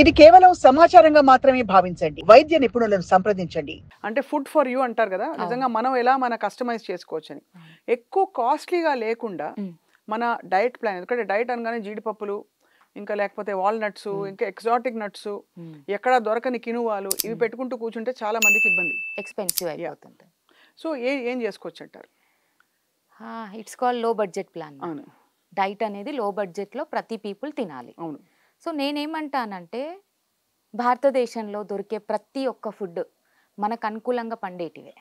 ఇది కేవలం సమాచారంగా మాత్రమే భావించండి. వైద్య నిపుణులను సంప్రదించండి. అంటే ఫుడ్ ఫర్ యూ అంటారు కదా, నిజంగా మనం ఎలా కస్టమైజ్ చేసుకోవచ్చని. ఎక్కువ కాస్ట్లీగా లేకుండా మన డైట్ ప్లాన్, ఎందుకంటే డైట్ అనగానే జీడిపప్పులు, ఇంకా లేకపోతే వాల్నట్స్, ఇంకా ఎగ్జాటిక్ నట్స్, ఎక్కడ దొరకని కినువాలు, ఇవి పెట్టుకుంటూ కూర్చుంటే చాలా మందికి ఇబ్బంది, ఎక్స్పెన్సివ్ అయిపోతుంది. సో ఏం చేసుకోవచ్చు అంటారు? ఇట్స్ కాల్ లో బడ్జెట్ ప్లాన్. అవును, డైట్ అనేది లో బడ్జెట్లో ప్రతి పీపుల్ తినాలి. అవును. సో నేనేమంటానంటే భారతదేశంలో దొరికే ప్రతి ఒక్క ఫుడ్ మనకు అనుకూలంగా పండేటివే.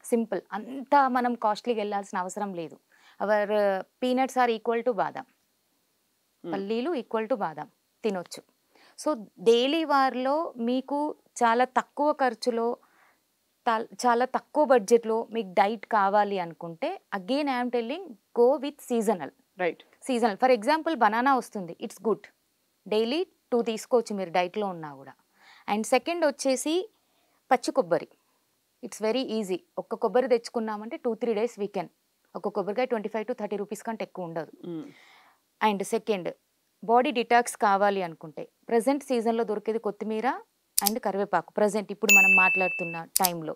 సింపుల్, అంతా మనం కాస్ట్లీకి వెళ్ళాల్సిన అవసరం లేదు. Our peanuts are equal to బాదం, పల్లీలు ఈక్వల్ టు బాదం తినొచ్చు. సో డైలీ వార్లో మీకు చాలా తక్కువ ఖర్చులో చాలా తక్కువ బడ్జెట్లో మీకు డైట్ కావాలి అనుకుంటే, again I'm telling go with seasonal. Right, seasonal. For example banana వస్తుంది, ఇట్స్ గుడ్, డైలీ 2 తీసుకోవచ్చు మీరు డైట్లో ఉన్నా కూడా. అండ్ సెకండ్ వచ్చేసి పచ్చి కొబ్బరి, ఇట్స్ వెరీ ఈజీ. ఒక్క కొబ్బరి తెచ్చుకున్నామంటే 2-3 డేస్ వీకెండ్. ఒక కొబ్బరికాయ 25 to 30 రూపీస్ కంటే ఎక్కువ ఉండదు. అండ్ సెకండ్, బాడీ డిటాక్స్ కావాలి అనుకుంటే ప్రజెంట్ సీజన్లో దొరికేది కొత్తిమీర అండ్ కరివేపాకు. ప్రజెంట్ ఇప్పుడు మనం మాట్లాడుతున్న టైంలో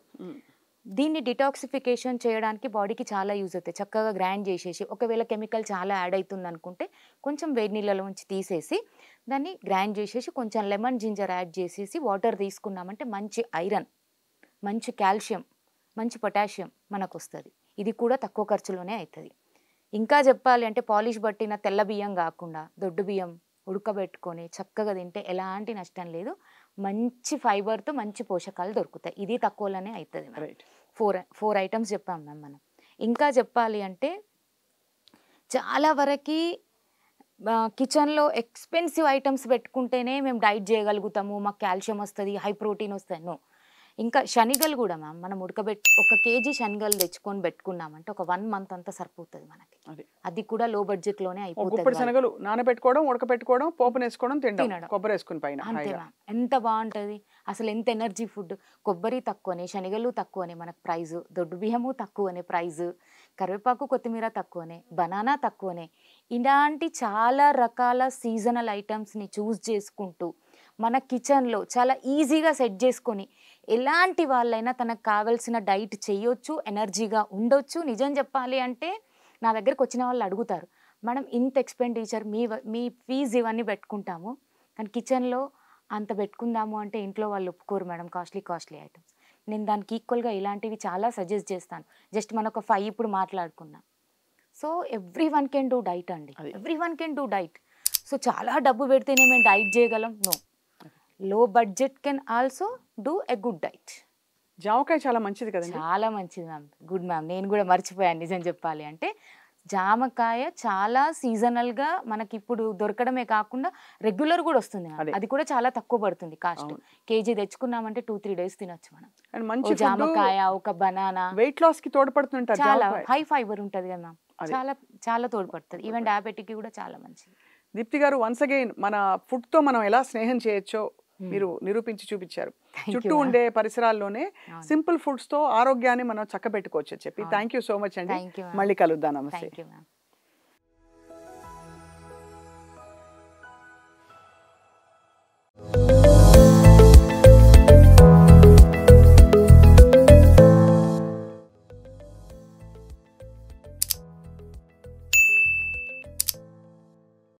దీన్ని డిటాక్సిఫికేషన్ చేయడానికి బాడీకి చాలా యూజ్ అవుతాయి. చక్కగా గ్రైండ్ చేసేసి, ఒకవేళ కెమికల్ చాలా యాడ్ అవుతుంది అనుకుంటే కొంచెం వేడి నీళ్ళలో ఉంచి తీసేసి దాన్ని గ్రైండ్ చేసేసి కొంచెం లెమన్ జింజర్ యాడ్ చేసేసి వాటర్ తీసుకున్నామంటే మంచి ఐరన్, మంచి కాల్షియం, మంచి పొటాషియం మనకు వస్తుంది. ఇది కూడా తక్కువ ఖర్చులోనే అవుతుంది. ఇంకా చెప్పాలి అంటే పాలిష్ పట్టిన తెల్ల బియ్యం కాకుండా దొడ్డు బియ్యం ఉడకబెట్టుకొని చక్కగా తింటే ఎలాంటి నష్టం లేదు. మంచి ఫైబర్తో మంచి పోషకాలు దొరుకుతాయి. ఇది తక్కువలోనే అవుతుంది. ఫోర్ ఐటమ్స్ చెప్పాం మ్యామ్ మనం. ఇంకా చెప్పాలి అంటే చాలా వరకు కిచెన్లో ఎక్స్పెన్సివ్ ఐటమ్స్ పెట్టుకుంటేనే మేము డైట్ చేయగలుగుతాము, మాకు కాల్షియం వస్తుంది, హై ప్రోటీన్ వస్తుంది. నో. ఇంకా శనగలు కూడా మ్యామ్ మనం ఉడకబెట్టి 1 kg శనగలు తెచ్చుకొని పెట్టుకున్నామంటే ఒక 1 month అంతా సరిపోతుంది మనకి. అది కూడా లో బడ్జెట్లోనే అయిపోతుంది. శనగలు నానబెట్టుకోవడం, ఉడకబెట్టుకోవడం, పోపు వేసుకోవడం, తినడం, కొబ్బరి వేసుకుని పైన. అంతే మ్యామ్. ఎంత బాగుంటుంది అసలు, ఎంత ఎనర్జీ ఫుడ్. కొబ్బరి తక్కువనే, శనగలు తక్కువనే మనకు ప్రైజు, దొడ్డు బియ్యము తక్కువనే ప్రైజు, కరివేపాకు కొత్తిమీర తక్కువనే, బనానా తక్కువనే. ఇలాంటి చాలా రకాల సీజనల్ ఐటమ్స్ని చూస్ చేసుకుంటూ మన కిచెన్లో చాలా ఈజీగా సెట్ చేసుకొని ఎలాంటి వాళ్ళైనా తనకు కావాల్సిన డైట్ చేయొచ్చు, ఎనర్జీగా ఉండొచ్చు. నిజం చెప్పాలి అంటే నా దగ్గరకు వచ్చిన వాళ్ళు అడుగుతారు, మేడం ఇంత ఎక్స్పెండిచర్ మీ ఫీజు ఇవన్నీ పెట్టుకుంటాము కానీ కిచెన్లో అంత పెట్టుకుందాము అంటే ఇంట్లో వాళ్ళు ఒప్పుకోరు మేడం, కాస్ట్లీ ఐటమ్స్. నేను దానికి ఈక్వల్గా ఇలాంటివి చాలా సజెస్ట్ చేస్తాను. జస్ట్ మనకు 5 ఇప్పుడు మాట్లాడుకున్నాం. So every one can do diet అండి, every one can do diet. So చాలా డబ్బు పెడితేనే మేము డైట్ చేయగలం, no. Low budget can also do a good diet. జామకాయ చాలా మంచిది కదా? చాలా మంచిది మ్యామ్, గుడ్ మ్యామ్. నేను కూడా మర్చిపోయాను నిజం చెప్పాలి అంటే. జామకాయ చాలా సీజనల్గా మనకి ఇప్పుడు దొరకడమే కాకుండా రెగ్యులర్ కూడా వస్తుంది. అది కూడా చాలా తక్కువ పడుతుంది కాస్ట్. కేజీ తెచ్చుకున్నామంటే 2-3 డేస్ తినొచ్చు మనం. మంచి జామకాయ, ఒక బనానా వెయిట్ లాస్ కి తోడ్పడుతుంటారు. చాలా హై ఫైబర్ ఉంటుంది కదా మ్యామ్, చాలా చాలా తోడ్పడుతుంది. ఈవెన్ డయాబెటిక్ కూడా చాలా మంచిది. దీప్తి గారు, వన్స్ అగైన్ మన ఫుడ్ తో మనం ఎలా స్నేహం చేయొచ్చో మీరు నిరూపించి చూపించారు. చుట్టూ ఉండే పరిసరాల్లోనే సింపుల్ ఫుడ్స్ తో ఆరోగ్యాన్ని మనం చక్కబెట్టుకోవచ్చు చెప్పి. థ్యాంక్ యూ సో మచ్ అండి. మళ్ళీ కలుద్దాం. నమస్తే.